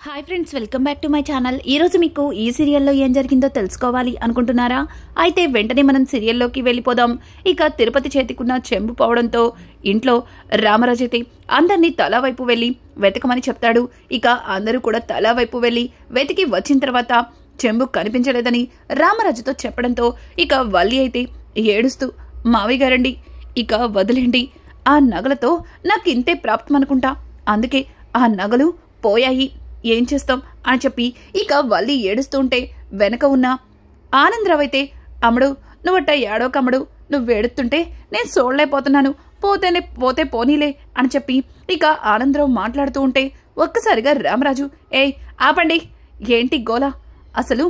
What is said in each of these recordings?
Hi friends, welcome back to my channel. ఈరోజు మీకు ఈ సీరియల్లో ఏం జరిగిందో తెలుసుకోవాలి అనుకుంటున్నారా? అయితే వెంటనే మనం సీరియల్లోకి వెళ్ళిపోదాం. ఇక తిరుపతి చేతికున్న చెంబు పోవడంతో ఇంట్లో రామరాజు అయితే అందరినీ తలా వైపు వెళ్ళి వెతకమని చెప్తాడు. ఇక అందరూ కూడా తలా వైపు వెళ్ళి వెతికి వచ్చిన తర్వాత చెంబు కనిపించలేదని రామరాజుతో చెప్పడంతో ఇక వల్లి అయితే ఏడుస్తూ, మావయ్య గారండి, ఇక వదిలేండి, ఆ నగలతో నాకు ఇంతే ప్రాప్తం అనుకుంటా, అందుకే ఆ నగలు పోయాయి, ఏం చేస్తాం అని చెప్పి ఇక వల్లి ఏడుస్తుంటే వెనక ఉన్న ఆనందరావు అయితే, అమ్ముడు నువ్వట్ట ఏడోకమ్ముడు, నువ్వు ఏడుతుంటే నేను చూడలేకపోతున్నాను, పోతే పోనీలే అని చెప్పి ఇక ఆనందరావు మాట్లాడుతూ ఉంటే ఒక్కసారిగా రామరాజు, ఏయ్ ఆపండి, ఏంటి గోల, అసలు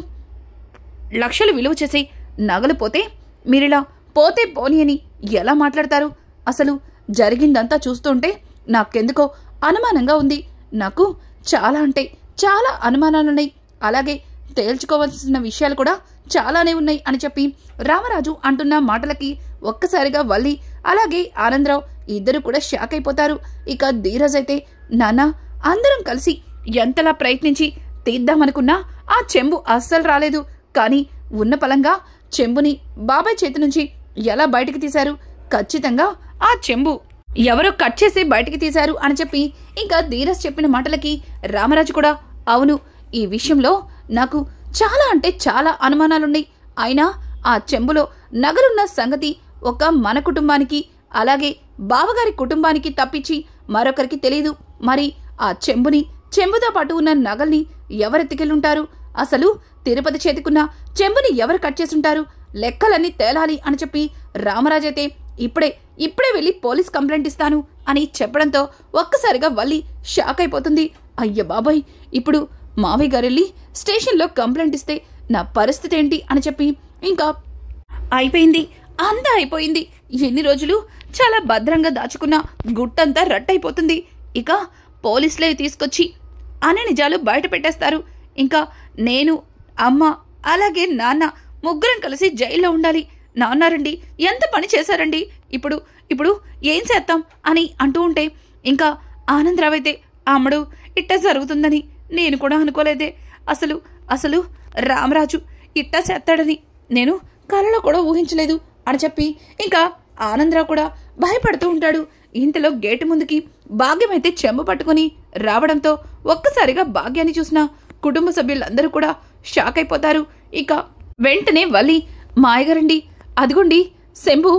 లక్షలు విలువ చేసి నగలు పోతే మీరిలా పోతే పోనీ అని ఎలా మాట్లాడతారు? అసలు జరిగిందంతా చూస్తుంటే నాకెందుకో అనుమానంగా ఉంది, నాకు చాలా అంటే చాలా అనుమానాలున్నాయి, అలాగే తేల్చుకోవాల్సిన విషయాలు కూడా చాలానే ఉన్నాయి అని చెప్పి రామరాజు అంటున్న మాటలకి ఒక్కసారిగా వల్లి అలాగే ఆనందరావు ఇద్దరు కూడా షాక్ అయిపోతారు. ఇక ధీరజ్ అయితే, నాన్న, అందరం కలిసి ఎంతలా ప్రయత్నించి తీద్దామనుకున్నా ఆ చెంబు అస్సలు రాలేదు, కానీ ఉన్న పలంగా చెంబుని బాబాయ్ చేతి నుంచి ఎలా బయటికి తీశారు? ఖచ్చితంగా ఆ చెంబు ఎవరో కట్ చేసి బయటికి తీశారు అని చెప్పి ఇంకా ధీరజ్ చెప్పిన మాటలకి రామరాజు కూడా, అవును, ఈ విషయంలో నాకు చాలా అంటే చాలా అనుమానాలున్నాయి, అయినా ఆ చెంబులో నగలున్న సంగతి ఒక మన కుటుంబానికి అలాగే బావగారి కుటుంబానికి తప్పించి మరొకరికి తెలియదు, మరి ఆ చెంబుతో పాటు ఉన్న నగల్ని ఎవరెత్తికెళ్ళుంటారు? అసలు తిరుపతి చేతికున్న చెంబుని ఎవరు కట్ చేసుంటారు? లెక్కలన్నీ తేలాలి అని చెప్పి రామరాజు అయితే ఇప్పుడే వెళ్ళి పోలీస్ కంప్లైంట్ ఇస్తాను అని చెప్పడంతో ఒక్కసారిగా వల్లి షాక్ అయిపోతుంది. అయ్య బాబాయ్, ఇప్పుడు మావయ్య గారెళ్ళి స్టేషన్లో కంప్లైంట్ ఇస్తే నా పరిస్థితి ఏంటి అని చెప్పి ఇంకా అయిపోయింది, అంతా అయిపోయింది, ఎన్ని రోజులు చాలా భద్రంగా దాచుకున్న గుట్టంతా రట్టయిపోతుంది, ఇక పోలీసులే తీసుకొచ్చి అనే నిజాలు బయట పెట్టేస్తారు, ఇంకా నేను, అమ్మ అలాగే నాన్న ముగ్గురం కలిసి జైల్లో ఉండాలి, నాన్నారండి ఎంత పని చేశారండి, ఇప్పుడు ఏం చేద్దాం అని అంటూ ఉంటే ఇంకా ఆనందరావు అయితే, అమ్మడు ఇట్ట జరుగుతుందని నేను కూడా అనుకోలేదే, అసలు రామరాజు ఇట్ట చేస్తాడని నేను కలలో కూడా ఊహించలేదు అని చెప్పి ఇంకా ఆనందరావు కూడా భయపడుతూ ఉంటాడు. ఇంతలో గేటు ముందుకి భాగ్యం అయితే చెంబు పట్టుకుని రావడంతో ఒక్కసారిగా భాగ్యాన్ని చూసిన కుటుంబ సభ్యులందరూ కూడా షాక్ అయిపోతారు. ఇక వెంటనే వల్లి, మాయగారండి, అదిగోండి చెంబు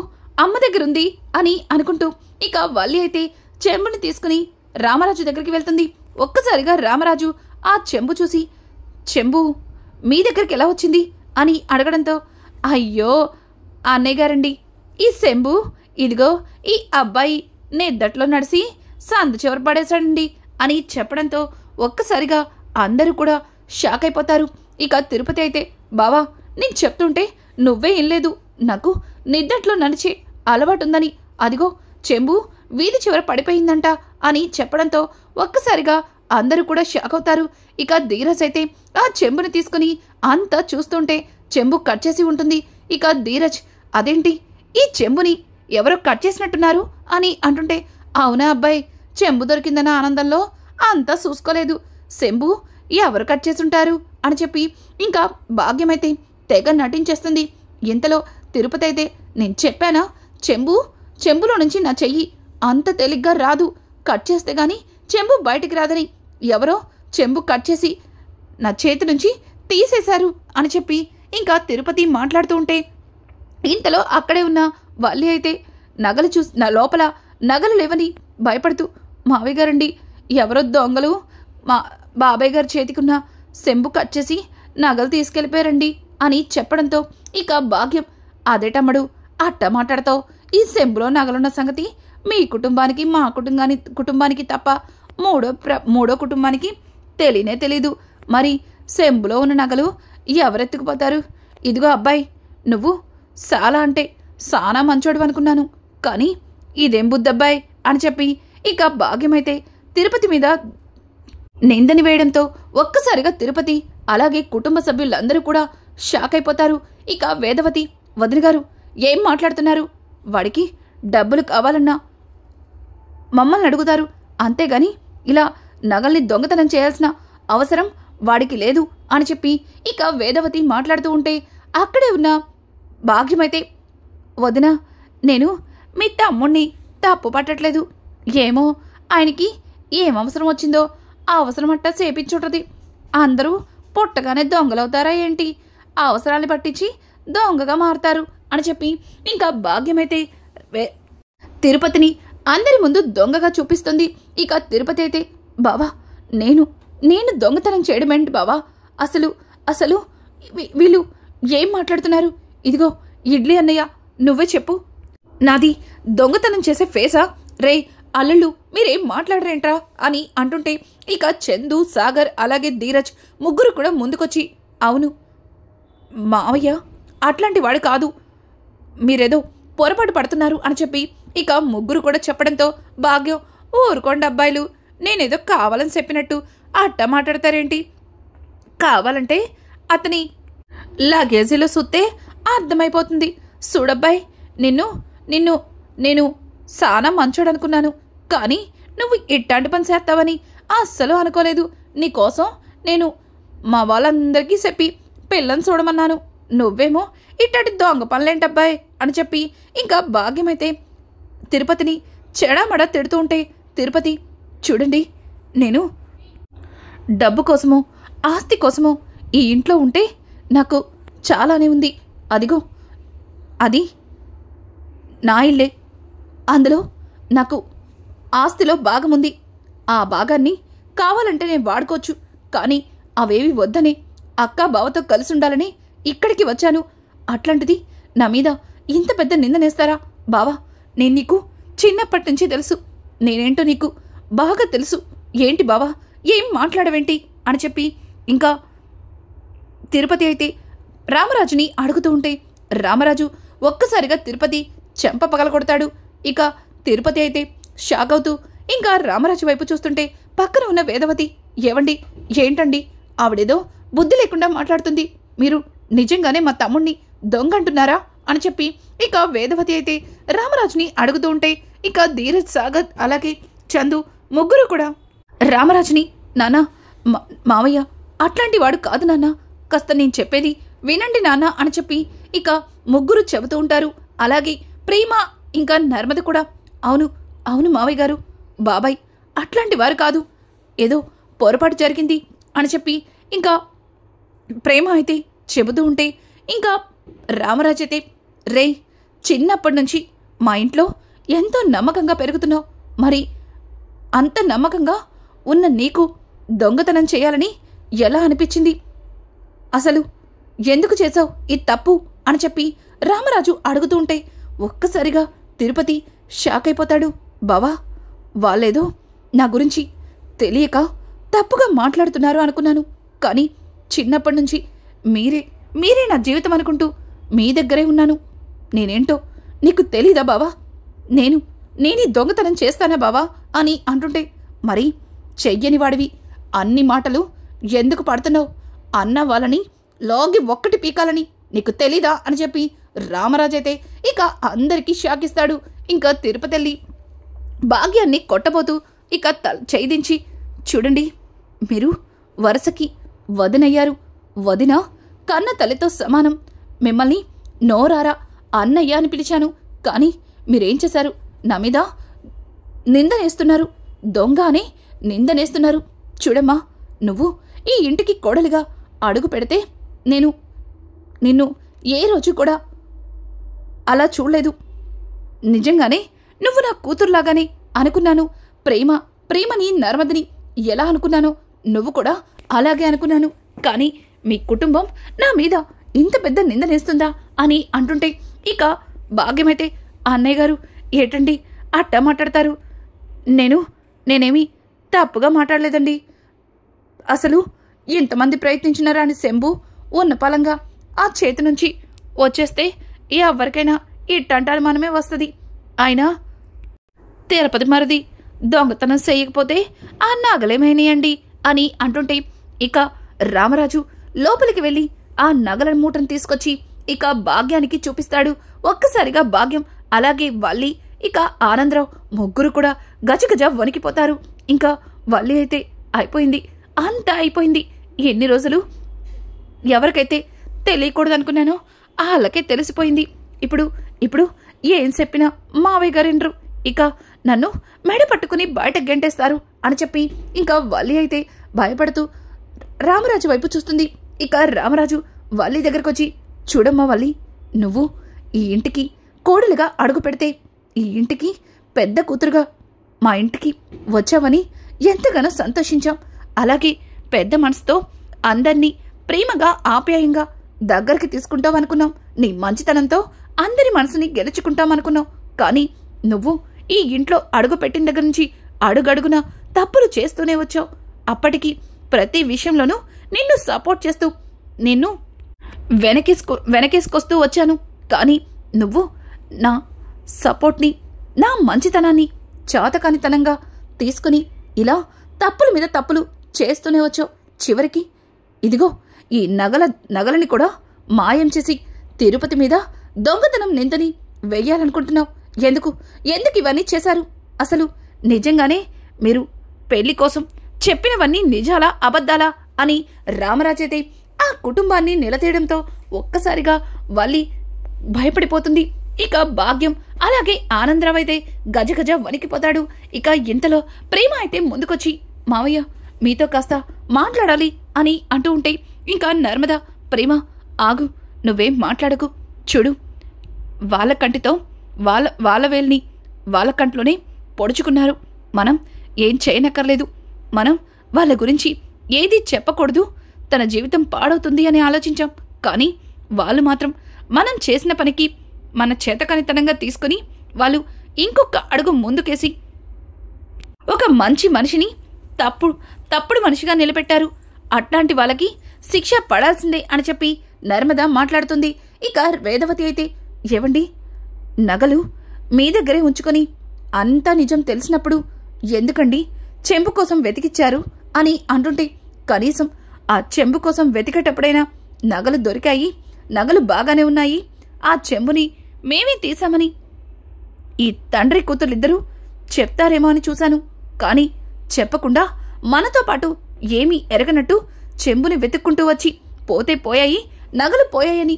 అమ్మ దగ్గరుంది అని అనుకుంటూ ఇక వల్లి అయితే చెంబుని తీసుకుని రామరాజు దగ్గరికి వెళ్తుంది. ఒక్కసారిగా రామరాజు ఆ చెంబు చూసి, చెంబు మీ దగ్గరికి ఎలా వచ్చింది అని అడగడంతో, అయ్యో అన్నయ్య గారండి, ఈ చెంబు ఇదిగో ఈ అబ్బాయి నిద్దట్లో నడిసి సందు చివరి పడేశాడండి అని చెప్పడంతో ఒక్కసారిగా అందరూ కూడా షాక్ అయిపోతారు. ఇక తిరుపతి అయితే, బావా నేను చెప్తుంటే నువ్వే ఏం లేదు, నాకు నిద్దట్లో నడిచే అలవాటుందని, అదిగో చెంబు వీధి చివర పడిపోయిందంట అని చెప్పడంతో ఒక్కసారిగా అందరూ కూడా షాక్ అవుతారు. ఇక ధీరజ్ అయితే ఆ చెంబుని తీసుకుని అంతా చూస్తుంటే చెంబు కట్ చేసి ఉంటుంది. ఇక ధీరజ్, అదేంటి ఈ చెంబుని ఎవరో కట్ చేసినట్టున్నారు అని అంటుంటే, అవునా అబ్బాయి, చెంబు దొరికిందన్న ఆనందంలో అంతా చూసుకోలేదు, చెంబు ఎవరు కట్ చేసుంటారు అని చెప్పి ఇంకా భాగ్యమైతే తెగ నటించేస్తుంది. ఇంతలో తిరుపతి అయితే, నేను చెప్పానా, చెంబులో నుంచి నా చెయ్యి అంత తేలిగ్గా రాదు, కట్ చేస్తే గాని చెంబు బయటికి రాదని ఎవరో చెంబు కట్ చేసి నా చేతి నుంచి తీసేశారు అని చెప్పి ఇంకా తిరుపతి మాట్లాడుతూ ఉంటే ఇంతలో అక్కడే ఉన్న వల్లి అయితే నగలు లోపల నగలు లేవని భయపడుతూ, మావయ్య గారండి, ఎవరో దొంగలు మా బాబాయ్ గారి చేతికున్న చెంబు కట్ చేసి నగలు తీసుకెళ్ళిపోయారండి అని చెప్పడంతో ఇక భాగ్యం, అదేటమ్మడు అట్ట మాట్లాడతావు, ఈ చెంబులో నగలున్న సంగతి మీ కుటుంబానికి మా కుటుంబానికి తప్ప మూడో కుటుంబానికి తెలీదు, మరి చెంబులో ఉన్న నగలు ఎవరెత్తుకుపోతారు? ఇదిగో అబ్బాయి, నువ్వు చాలా అంటే సానా మంచోడు అనుకున్నాను, కానీ ఇదేం బుద్ధబ్బాయి అని చెప్పి ఇక భాగ్యమైతే తిరుపతి మీద నిందని వేయడంతో ఒక్కసారిగా తిరుపతి అలాగే కుటుంబ సభ్యులందరూ కూడా షాక్ అయిపోతారు. ఇక వేదవతి, వదిన గారు ఏం మాట్లాడుతున్నారు? వాడికి డబ్బులు కావాలన్నా మమ్మల్ని అడుగుతారు, అంతేగాని ఇలా నగల్ని దొంగతనం చేయాల్సిన అవసరం వాడికి లేదు అని చెప్పి ఇక వేదవతి మాట్లాడుతూ ఉంటే అక్కడే ఉన్న భాగ్యమైతే, వదినా, నేను మీ తమ్ముణ్ణి తప్పు పట్టట్లేదు. ఏమో ఆయనకి ఏం అవసరం వచ్చిందో ఆ అవసరం అట్టా చేపించుంటది. అందరూ పుట్టగానే దొంగలవుతారా ఏంటి? ఆ అవసరాన్ని పట్టించి దొంగగా మారతారు అని చెప్పి ఇంకా భాగ్యమైతే తిరుపతిని అందరి ముందు దొంగగా చూపిస్తుంది. ఇక తిరుపతి అయితే, బావా, నేను దొంగతనం చేయడమేంటి బావా? అసలు వీళ్ళు ఏం మాట్లాడుతున్నారు? ఇదిగో ఇడ్లీ అన్నయ్య, నువ్వే చెప్పు, నాది దొంగతనం చేసే ఫేసా? రే అల్లుళ్ళు, మీరేం మాట్లాడరేంట్రా అని అంటుంటే ఇక చందు, సాగర్ అలాగే ధీరజ్ ముగ్గురు కూడా ముందుకొచ్చి, అవును మావయ్య అట్లాంటి వాడు కాదు, మీరేదో పొరపాటు పడుతున్నారు అని చెప్పి ఇక ముగ్గురు కూడా చెప్పడంతో భాగ్యం, ఊరుకోండి అబ్బాయిలు, నేనేదో కావాలని చెప్పినట్టు అట్ట మాట్లాడతారేంటి? కావాలంటే అతని లగేజీలో సుత్తే అర్థమైపోతుంది. చూడబ్బాయి, నేను సానా మంచోడనుకున్నాను, కానీ నువ్వు ఇట్లాంటి పని చేస్తావని అస్సలు అనుకోలేదు. నీకోసం నేను మా వాళ్ళందరికీ చెప్పి పిల్లని చూడమన్నాను, నువ్వేమో ఇట్లాంటి దొంగ పనులేంటబ్బాయి అని చెప్పి ఇంకా భాగ్యమైతే తిరుపతిని చెడామడా తిడుతూ ఉంటే, తిరుపతి, చూడండి, నేను డబ్బు కోసమో ఆస్తి కోసమో ఈ ఇంట్లో ఉంటే నాకు చాలానే ఉంది. అదిగో అది నా ఇల్లే, అందులో నాకు ఆస్తిలో భాగముంది. ఆ భాగాన్ని కావాలంటే నేను వాడుకోవచ్చు, కానీ అవేవి వద్దని అక్క బావతో కలిసి ఉండాలని ఇక్కడికి వచ్చాను. అట్లాంటిది నా మీద ఇంత పెద్ద నిందనేస్తారా? బావా, నేను నీకు చిన్నప్పటి నుంచి తెలుసు, నేనేంటో నీకు బాగా తెలుసు. ఏంటి బావా, ఏం మాట్లాడవేంటి అని చెప్పి ఇంకా తిరుపతి అయితే రామరాజుని అడుగుతూ ఉంటే రామరాజు ఒక్కసారిగా తిరుపతి చెంప పగలగొడతాడు. ఇక తిరుపతి అయితే షాక్ అవుతూ ఇంకా రామరాజు వైపు చూస్తుంటే పక్కన ఉన్న వేదవతి, ఏవండి, ఏంటండి, ఆవిడేదో బుద్ధి లేకుండా మాట్లాడుతుంది, మీరు నిజంగానే మా తమ్ముణ్ణి దొంగ అంటున్నారా అని చెప్పి ఇక వేదవతి అయితే రామరాజుని అడుగుతూ ఉంటే ఇక ధీరజ్, సాగర్ అలాగే చందు ముగ్గురు కూడా రామరాజుని, నాన్న, మావయ్య అట్లాంటి వాడు కాదు నాన్న, కాస్త నేను చెప్పేది వినండి నాన్న అని చెప్పి ఇక ముగ్గురు చెబుతూ ఉంటారు. అలాగే ప్రేమ ఇంకా నర్మద కూడా, అవును మావయ్య గారు, బాబాయ్ అట్లాంటి వారు కాదు, ఏదో పొరపాటు జరిగింది అని చెప్పి ఇంకా ప్రేమ అయితే చెబుతూ ఉంటే ఇంకా రామరాజు అయితే, రే, చిన్నప్పటి నుంచి మా ఇంట్లో ఎంతో నమ్మకంగా పెరుగుతున్నావు, మరి అంత నమ్మకంగా ఉన్న నీకు దొంగతనం చేయాలని ఎలా అనిపించింది? అసలు ఎందుకు చేసావు ఈ తప్పు అని చెప్పి రామరాజు అడుగుతూ ఉంటే ఒక్కసారిగా తిరుపతి షాక్ అయిపోతాడు. బావా, వాళ్ళేదో నా గురించి తెలియక తప్పుగా మాట్లాడుతున్నారు అనుకున్నాను, కానీ చిన్నప్పటి నుంచి మీరే నా జీవితం అనుకుంటూ మీ దగ్గరే ఉన్నాను. నేనేంటో నీకు తెలీదా బావా? నేను దొంగతనం చేస్తానా బావా అని అంటుంటే, మరి చెయ్యని వాడివి అన్ని మాటలు ఎందుకు పడుతున్నావు? అన్న వాళ్ళని లాగి ఒక్కటి పీకాలని నీకు తెలీదా అని చెప్పి రామరాజైతే ఇక అందరికీ షాక్ ఇస్తాడు. ఇంకా తిరుపతి భాగ్యాన్ని కొట్టబోతూ ఇక చేయించి, చూడండి, మీరు వరుసకి వదినయ్యారు, వదిన కన్న తల్లితో సమానం, మిమ్మల్ని నోరారా అన్నయ్య అని పిలిచాను, కానీ మీరేం చేశారు? నా మీద నిందనేస్తున్నారు, దొంగ అని నిందనేస్తున్నారు. చూడమ్మా, నువ్వు ఈ ఇంటికి కోడలిగా అడుగు పెడితే నిన్ను ఏ రోజు కూడా అలా చూడలేదు. నిజంగానే నువ్వు నా కూతురులాగానే అనుకున్నాను. ప్రేమని నర్మదని ఎలా అనుకున్నానో నువ్వు కూడా అలాగే అనుకున్నాను, కానీ మీ కుటుంబం నా మీద ఇంత పెద్ద నిందనేస్తుందా అని అంటుంటే ఇక భాగ్యమైతే, అన్నయ్య గారు ఏటండి అట్టా మాట్లాడతారు? నేనేమి తప్పుగా మాట్లాడలేదండి. అసలు ఇంతమంది ప్రయత్నించినారా అని శంభు ఉన్న పలంగా ఆ చేతి నుంచి వచ్చేస్తే ఎవరికైనా ఇట్టంటారు మనమే వస్తుంది. అయినా తిరుపతి మరిది దొంగతనం చేయకపోతే ఆ నగలేమైనాయండి అని అంటుంటే ఇక రామరాజు లోపలికి వెళ్ళి ఆ నగల మూటను తీసుకొచ్చి ఇక భాగ్యానికి చూపిస్తాడు. ఒక్కసారిగా భాగ్యం అలాగే వల్లి ఇక ఆనందరావు ముగ్గురు కూడా గజగజ వణికిపోతారు. ఇంకా వల్లి అయితే అయిపోయింది, అంతా అయిపోయింది. ఎన్ని రోజులు ఎవరికైతే తెలియకూడదు అనుకున్నానో వాళ్ళకే తెలిసిపోయింది. ఇప్పుడు ఇప్పుడు ఏం చెప్పినా మావయ్య గారిండ్రు, ఇక నన్ను మెడ పట్టుకుని బయట గెంటేస్తారు అని చెప్పి ఇంకా వల్లి అయితే భయపడుతూ రామరాజు వైపు చూస్తుంది. ఇక రామరాజు వల్లి దగ్గరకు వచ్చి, చూడమ్మా వల్లి, నువ్వు ఈ ఇంటికి కోడలుగా అడుగు పెడితే ఈ ఇంటికి పెద్ద కూతురుగా మా ఇంటికి వచ్చావని ఎంతగానో సంతోషించాం. అలాగే పెద్ద మనసుతో అందర్నీ ప్రేమగా ఆప్యాయంగా దగ్గరికి తీసుకుంటావనుకున్నాం. నీ మంచితనంతో అందరి మనసుని గెలుచుకుంటామనుకున్నాం. కానీ నువ్వు ఈ ఇంట్లో అడుగు పెట్టిన దగ్గర నుంచి అడుగడుగున తప్పులు చేస్తూనే వచ్చావు. అప్పటికి ప్రతి విషయంలోనూ నిన్ను సపోర్ట్ చేస్తూ నిన్ను వెనకేసుకొస్తూ వచ్చాను. కానీ నువ్వు నా సపోర్ట్ని, నా మంచితనాన్ని చాతకానితనంగా తీసుకుని ఇలా తప్పుల మీద తప్పులు చేస్తూనే వచ్చావు. చివరికి ఇదిగో ఈ నగలని కూడా మాయం చేసి తిరుపతి మీద దొంగతనం నిందని వెయ్యాలనుకుంటున్నావు. ఎందుకు ఇవన్నీ చేశారు? అసలు నిజంగానే మీరు పెళ్లి కోసం చెప్పినవన్నీ నిజాలా అబద్ధాలా అని రామరాజైతే ఆ కుటుంబాన్ని నిలతీయడంతో ఒక్కసారిగా వల్లి భయపడిపోతుంది. ఇక భాగ్యం అలాగే ఆనందరావు అయితే గజగజ వణికిపోతాడు. ఇక ఇంతలో ప్రేమ అయితే ముందుకొచ్చి, మావయ్య మీతో కాస్త మాట్లాడాలి అని అంటూ ఉంటే ఇంకా నర్మద, ప్రేమ ఆగు, నువ్వేం మాట్లాడకు, చూడు వాళ్ళ కంటితో వాళ్ళ వేల్ని వాళ్ళ కంట్లోనే పొడుచుకున్నారు. మనం ఏం చేయనక్కర్లేదు. మనం వాళ్ళ గురించి ఏది చెప్పకూడదు, తన జీవితం పాడవుతుంది అని ఆలోచించాం. కానీ వాళ్ళు మాత్రం మనం చేసిన పనికి మన చేతకానితనంగా తీసుకుని వాళ్ళు ఇంకొక అడుగు ముందుకేసి ఒక మంచి మనిషిని తప్పుడు మనిషిగా నిలబెట్టారు. అట్లాంటి వాళ్ళకి శిక్ష పడాల్సిందే అని చెప్పి నర్మద మాట్లాడుతుంది. ఇక వేదవతి అయితే, ఏవండి, నగలు మీ దగ్గరే ఉంచుకొని అంతా నిజం తెలిసినప్పుడు ఎందుకండి చెంబు కోసం వెతికిచ్చారు అని అంటుంటే, కనీసం ఆ చెంబు కోసం వెతికేటప్పుడైనా నగలు దొరికాయి, నగలు బాగానే ఉన్నాయి, ఆ చెంబుని మేమే తీశామని ఈ తండ్రి కూతురిద్దరూ చెప్తారేమో అని చూశాను. కానీ చెప్పకుండా మనతో పాటు ఏమీ ఎరగనట్టు చెంబుని వెతుక్కుంటూ వచ్చి పోతే పోయాయి, నగలు పోయాయని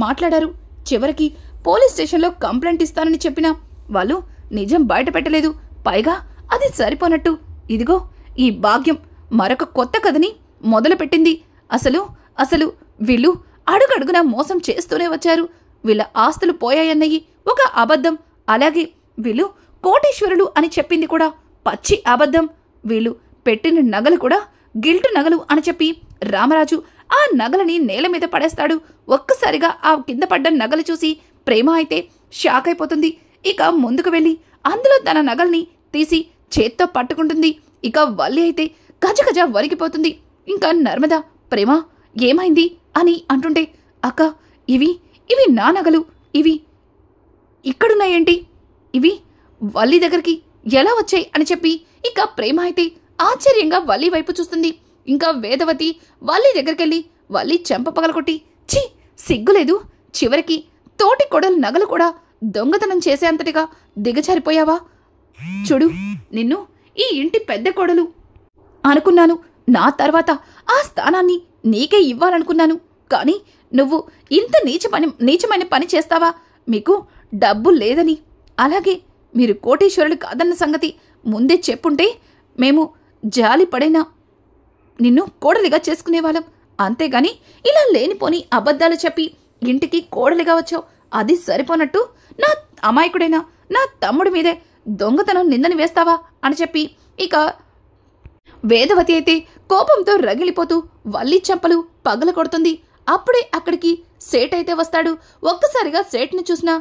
మాట్లాడారు. చివరికి పోలీస్ స్టేషన్లో కంప్లైంట్ ఇస్తానని చెప్పినా వాళ్ళు నిజం బయట పెట్టలేదు. పైగా అది సరిపోనట్టు ఇదిగో ఈ భాగ్యం మరొక కొత్త కథని మొదలుపెట్టింది. అసలు వీళ్ళు అడుగడుగునా మోసం చేస్తూనే వచ్చారు. వీళ్ళ ఆస్తులు పోయాయన్నయి ఒక అబద్ధం. అలాగే వీళ్ళు కోటీశ్వరులు అని చెప్పింది కూడా పచ్చి అబద్ధం. వీళ్ళు పెట్టిన నగలు కూడా గిల్టు నగలు అని చెప్పి రామరాజు ఆ నగలని నేల మీద పడేస్తాడు. ఒక్కసారిగా ఆ కింద పడ్డ నగలు చూసి ప్రేమ అయితే షాక్ అయిపోతుంది. ఇక ముందుకు వెళ్ళి అందులో తన నగల్ని తీసి చేత్తో పట్టుకుంటుంది. ఇక వల్లి అయితే గజగజ వణికిపోతుంది. ఇంకా నర్మద, ప్రేమ ఏమైంది అని అంటుంటే, అక్క, ఇవి నా నగలు, ఇవి ఇక్కడున్నాయేంటి, ఇవి వల్లి దగ్గరికి ఎలా వచ్చాయి అని చెప్పి ఇక ప్రేమ అయితే ఆశ్చర్యంగా వల్లి వైపు చూస్తుంది. ఇంకా వేదవతి వల్లి దగ్గరికెళ్ళి వల్లి చెంప పగలకొట్టి, ఛీ, సిగ్గులేదు, చివరికి తోటి కొడలు నగలు కూడా దొంగతనం చేసేంతటిగా దిగజారిపోయావా? చూడు, నిన్ను ఈ ఇంటి పెద్ద కొడలు అనుకున్నాను. నా తర్వాత ఆ స్థానాన్ని నీకే ఇవ్వాలనుకున్నాను. కానీ నువ్వు ఇంత నీచమైన పని చేస్తావా? మీకు డబ్బు లేదని, అలాగే మీరు కోటీశ్వరులు కాదన్న సంగతి ముందే చెప్పుంటే మేము జాలి పడైనా నిన్ను కోడలిగా చేసుకునేవాళ్ళం. అంతేగాని ఇలా లేనిపోని అబద్ధాలు చెప్పి ఇంటికి కోడలిగా వచ్చావు. అది సరిపోనట్టు నా అమాయకుడైనా నా తమ్ముడి మీదే దొంగతనం నిందని వేస్తావా అని చెప్పి ఇక వేదవతి అయితే కోపంతో రగిలిపోతూ వల్లి చెంపలు పగల కొడుతుంది. అప్పుడే అక్కడికి సేట్ అయితే వస్తాడు. ఒక్కసారిగా సేట్ని చూసిన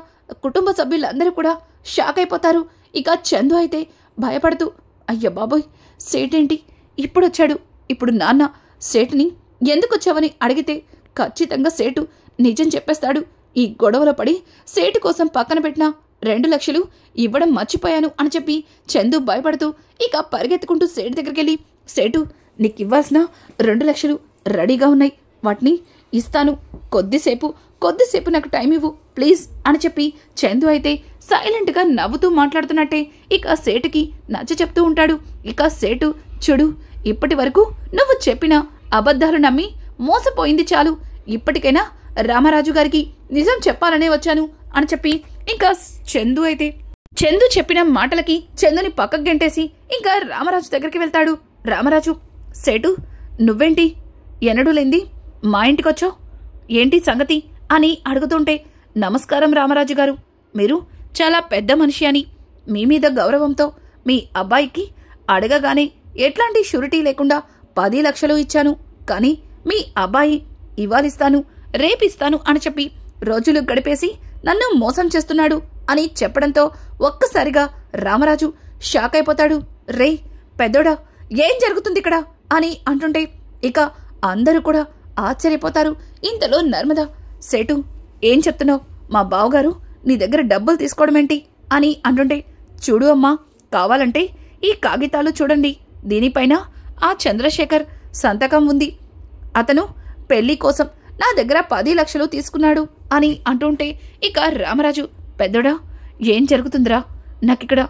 కుటుంబ సభ్యులందరూ కూడా షాక్ అయిపోతారు. ఇక చందు అయితే భయపడుతూ, అయ్య బాబోయ్, సేటేంటి ఇప్పుడొచ్చాడు? ఇప్పుడు నాన్న సేటుని ఎందుకొచ్చావని అడిగితే ఖచ్చితంగా సేటు నిజం చెప్పేస్తాడు. ఈ గొడవలో పడి సేటు కోసం పక్కన పెట్టిన 2 లక్షలు ఇవ్వడం మర్చిపోయాను అని చెప్పి చందు భయపడుతూ ఇక పరిగెత్తుకుంటూ సేటు దగ్గరికి వెళ్ళి, సేటు, నీకు ఇవ్వాల్సిన 2 లక్షలు రెడీగా ఉన్నాయి, వాటిని ఇస్తాను, కొద్దిసేపు నాకు టైం ఇవ్వు ప్లీజ్ అని చెప్పి చందు అయితే సైలెంట్గా నవ్వుతూ మాట్లాడుతున్నట్టే ఇక సేటుకి నచ్చ చెప్తూ ఉంటాడు. ఇక సేటు, చూడు, ఇప్పటి వరకు నువ్వు చెప్పిన అబద్ధాలు నమ్మి మోసపోయింది చాలు. ఇప్పటికైనా రామరాజు గారికి నిజం చెప్పాలనే వచ్చాను అని చెప్పి ఇంకా చందు చెప్పిన మాటలకి చందుని పక్కకు గెంటేసి ఇంకా రామరాజు దగ్గరికి వెళ్తాడు. రామరాజు, సేటు నువ్వేంటి ఎన్నడూ లేంది మా ఇంటికొచ్చావు, ఏంటి సంగతి అని అడుగుతుంటే, నమస్కారం రామరాజు గారు, మీరు చాలా పెద్ద మనిషి అని మీ మీద గౌరవంతో మీ అబ్బాయికి అడగగానే ఎట్లాంటి షూరిటీ లేకుండా 10 లక్షలు ఇచ్చాను. కానీ మీ అబ్బాయి ఇవాళిస్తాను రేపిస్తాను అని చెప్పి రోజులు గడిపేసి నన్ను మోసం చేస్తున్నాడు అని చెప్పడంతో ఒక్కసారిగా రామరాజు షాక్ అయిపోతాడు. రే పెద్దోడా, ఏం జరుగుతుంది ఇక్కడ అని అంటుంటే ఇక అందరూ కూడా ఆశ్చర్యపోతారు. ఇంతలో నర్మద, సేటు ఏం చెప్తున్నావు, మా బావగారు నీ దగ్గర డబ్బులు తీసుకోవడమేంటి అని అంటుంటే, చూడు అమ్మా, కావాలంటే ఈ కాగితాలు చూడండి, దీనిపైన ఆ చంద్రశేఖర్ సంతకం ఉంది. అతను పెళ్లి కోసం నా దగ్గర 10 లక్షలు తీసుకున్నాడు అని అంటుంటే ఇక రామరాజు, పెద్దోడా ఏం జరుగుతుందిరా, నాకిక్కడ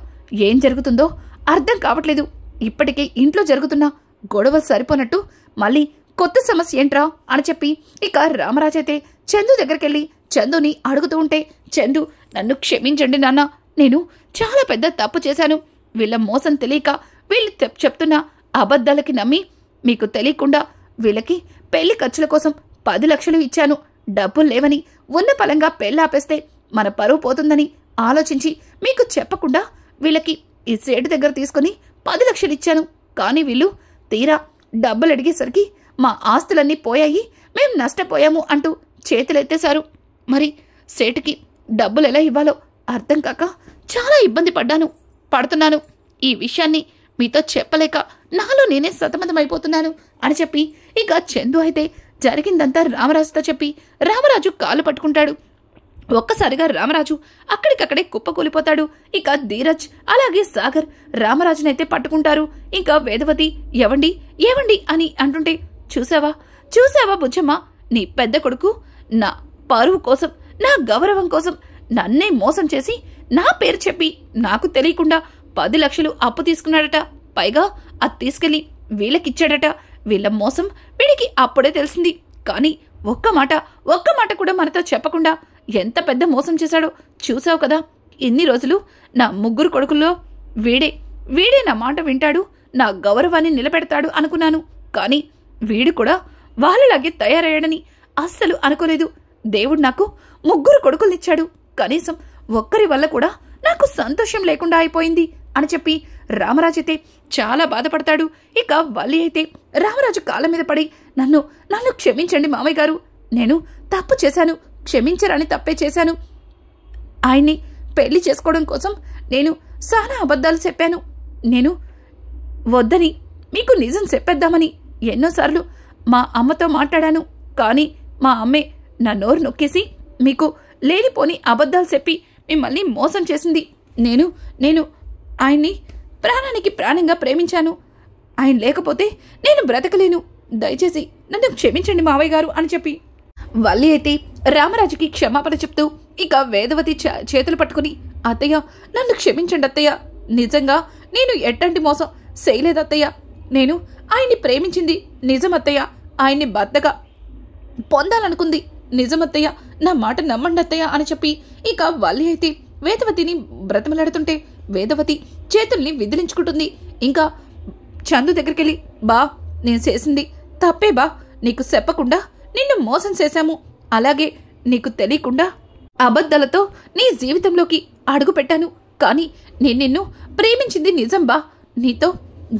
ఏం జరుగుతుందో అర్థం కావట్లేదు. ఇప్పటికే ఇంట్లో జరుగుతున్న గొడవలు సరిపోనట్టు మళ్ళీ కొత్త సమస్య ఏంట్రా అని చెప్పి ఇక రామరాజైతే చందు దగ్గరికెళ్ళి చందుని అడుగుతూ ఉంటే, చందు నన్ను క్షమించండి నాన్న, నేను చాలా పెద్ద తప్పు చేశాను. వీళ్ళ మోసం తెలియక వీళ్ళు చెప్తున్న అబద్ధాలకి నమ్మి మీకు తెలియకుండా వీళ్ళకి పెళ్లి ఖర్చుల కోసం 10 లక్షలు ఇచ్చాను. డబ్బులు లేవని ఉన్న పలంగా పెళ్ళాపేస్తే మన పరువు పోతుందని ఆలోచించి మీకు చెప్పకుండా వీళ్ళకి ఈ సేటు దగ్గర తీసుకుని 10 లక్షలు ఇచ్చాను. కానీ వీళ్ళు తీరా డబ్బులు అడిగేసరికి మా ఆస్తులన్నీ పోయాయి, మేం నష్టపోయాము అంటూ చేతులెత్తేశారు. మరి సేటుకి డబ్బులు ఎలా ఇవ్వాలో అర్థం కాక చాలా ఇబ్బంది పడుతున్నాను. ఈ విషయాన్ని మీతో చెప్పలేక నాలో నేనే సతమతమైపోతున్నాను అని చెప్పి ఇక చందు అయితే జరిగిందంతా రామరాజుతో చెప్పి రామరాజు కాళ్ళు పట్టుకుంటాడు. ఒక్కసారిగా రామరాజు అక్కడికక్కడే కుప్పకూలిపోతాడు. ఇక ధీరజ్ అలాగే సాగర్ రామరాజునైతే పట్టుకుంటారు. ఇంకా వేదవతి, ఏవండి ఏవండి అని అంటుంటే, చూసావా బుజ్జమ్మ, నీ పెద్ద కొడుకు నా పరువు కోసం నా గౌరవం కోసం నన్నే మోసం చేసి నా పేరు చెప్పి నాకు తెలియకుండా 10 లక్షలు అప్పు తీసుకున్నాడట. పైగా అది తీసుకెళ్లి వీళ్ళకిచ్చాడట. వీళ్ళ మోసం వీడికి అప్పుడే తెలిసింది. కానీ ఒక్క మాట కూడా మనతో చెప్పకుండా ఎంత పెద్ద మోసం చేశాడో చూసావు కదా. ఇన్ని రోజులు నా 3 కొడుకుల్లో వీడే నా మాట వింటాడు, నా గౌరవాన్ని నిలబెడతాడు అనుకున్నాను. కానీ వీడు కూడా వాళ్ళలాగే తయారయ్యాడని అస్సలు అనుకోలేదు. దేవుడు నాకు 3 కొడుకుల్నిచ్చాడు, కనీసం ఒక్కరి వల్ల కూడా నాకు సంతోషం లేకుండా అయిపోయింది అని చెప్పి రామరాజు అయితే చాలా బాధపడతాడు. ఇక వల్లి అయితే రామరాజు కాళ్ళ మీద పడి, నన్ను క్షమించండి మామయ్య గారు, నేను తప్పు చేశాను, క్షమించరాని తప్పే చేశాను. ఆయన్ని పెళ్లి చేసుకోవడం కోసం నేను చాలా అబద్ధాలు చెప్పాను. నేను వద్దని మీకు నిజం చెప్పేద్దామని ఎన్నోసార్లు మా అమ్మతో మాట్లాడాను. కానీ మా అమ్మే నా నోరు నొక్కేసి మీకు లేనిపోని అబద్ధాలు చెప్పి మిమ్మల్ని మోసం చేసింది. నేను ఆయన్ని ప్రాణానికి ప్రాణంగా ప్రేమించాను. ఆయన లేకపోతే నేను బ్రతకలేను. దయచేసి నన్ను క్షమించండి మావయ్య గారు అని చెప్పి వల్లి అయితే రామరాజుకి క్షమాపణ చెప్తూ ఇక వేదవతి చేతులు పట్టుకుని, అత్తయ్య నన్ను క్షమించండి అత్తయ్య, నిజంగా నేను ఎట్టంటి మోసం చేయలేదత్తయ్య, నేను ఆయన్ని ప్రేమించింది నిజమత్తయ్య, ఆయన్ని భర్తగా పొందాలనుకుంది నిజమత్తయ్య, నా మాట నమ్మండి అత్తయ్య అని చెప్పి ఇక వల్లి అయితే వేదవతిని బ్రతమలాడుతుంటే వేదవతి చేతుల్ని విదిలించుకుంటుంది. ఇంకా చందు దగ్గరికెళ్ళి, బా నేను చేసింది తప్పే బా, నీకు చెప్పకుండా నిన్ను మోసం చేశాము, అలాగే నీకు తెలియకుండా అబద్ధాలతో నీ జీవితంలోకి అడుగు పెట్టాను. కానీ నేను నిన్ను ప్రేమించింది నిజం బా, నీతో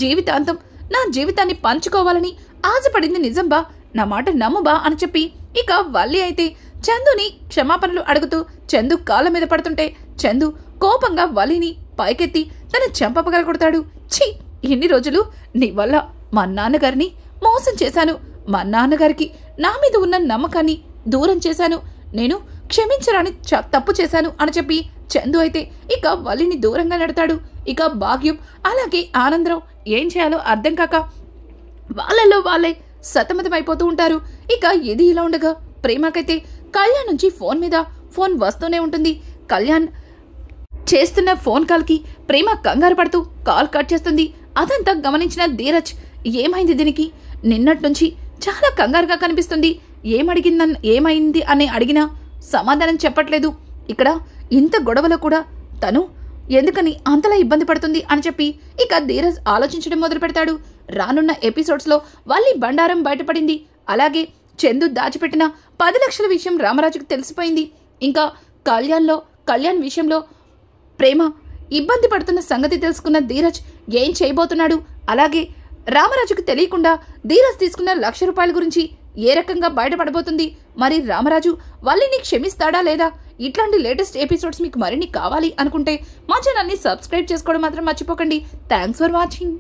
జీవితాంతం నా జీవితాన్ని పంచుకోవాలని ఆశపడింది నిజం బా, నా మాట నమ్ము బా అని చెప్పి ఇక వల్లి అయితే చందుని క్షమాపణలు అడుగుతూ చందు కాళ్ళ మీద పడుతుంటే చందు కోపంగా వల్లిని పైకెత్తి తన చెంపపగల కొడతాడు. ఛీ, ఇన్ని రోజులు నీ వల్ల మా నాన్నగారిని మోసం చేశాను, మా నాన్నగారికి నా మీద ఉన్న నమ్మకాన్ని దూరం చేశాను, నేను క్షమించరాని తప్పు చేశాను అని చెప్పి చందు అయితే ఇక వల్లిని దూరంగా నెడతాడు. ఇక భాగ్యం అలాగే ఆనందరావు ఏం చేయాలో అర్థం కాక వాళ్ళల్లో వాళ్ళే సతమతమైపోతూ ఉంటారు. ఇక ఇది ఇలా ఉండగా ప్రేమకైతే కళ్యాణ్ నుంచి ఫోన్ మీద ఫోన్ వస్తూనే ఉంటుంది. కళ్యాణ్ చేస్తున్న ఫోన్ కాల్కి ప్రేమ కంగారు పడుతూ కాల్ కట్ చేస్తుంది. అదంతా గమనించిన ధీరజ్ ఏమైంది దీనికి? నిన్నటి నుంచి చాలా కంగారుగా కనిపిస్తుంది. ఏమైంది అని అడిగినా సమాధానం చెప్పట్లేదు. ఇక్కడ ఇంత గొడవలో కూడా తను ఎందుకని అంతలా ఇబ్బంది పడుతుంది అని చెప్పి ఇక ధీరజ్ ఆలోచించడం మొదలు పెడతాడు. రానున్న ఎపిసోడ్స్లో వాళ్ళ బండారం బయటపడింది. అలాగే చందు దాచిపెట్టిన 10 లక్షల విషయం రామరాజుకు తెలిసిపోయింది. ఇంకా కళ్యాణ్ విషయంలో ప్రేమ ఇబ్బంది పడుతున్న సంగతి తెలుసుకున్న ధీరజ్ ఏం చేయబోతున్నాడు? అలాగే రామరాజుకు తెలియకుండా ధీరజ్ తీసుకున్న 1,00,000 రూపాయల గురించి ఏ రకంగా బయటపడబోతుంది? మరి రామరాజు వాళ్ళని క్షమిస్తాడా లేదా? ఇట్లాంటి లేటెస్ట్ ఎపిసోడ్స్ మీకు మరిన్ని కావాలి అనుకుంటే మా ఛానల్ని సబ్స్క్రైబ్ చేసుకోవడం మాత్రం మర్చిపోకండి. Thanks for watching.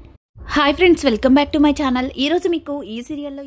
Hi friends, welcome back to my channel. ఈరోజు మీకు ఈ సీరియల్లో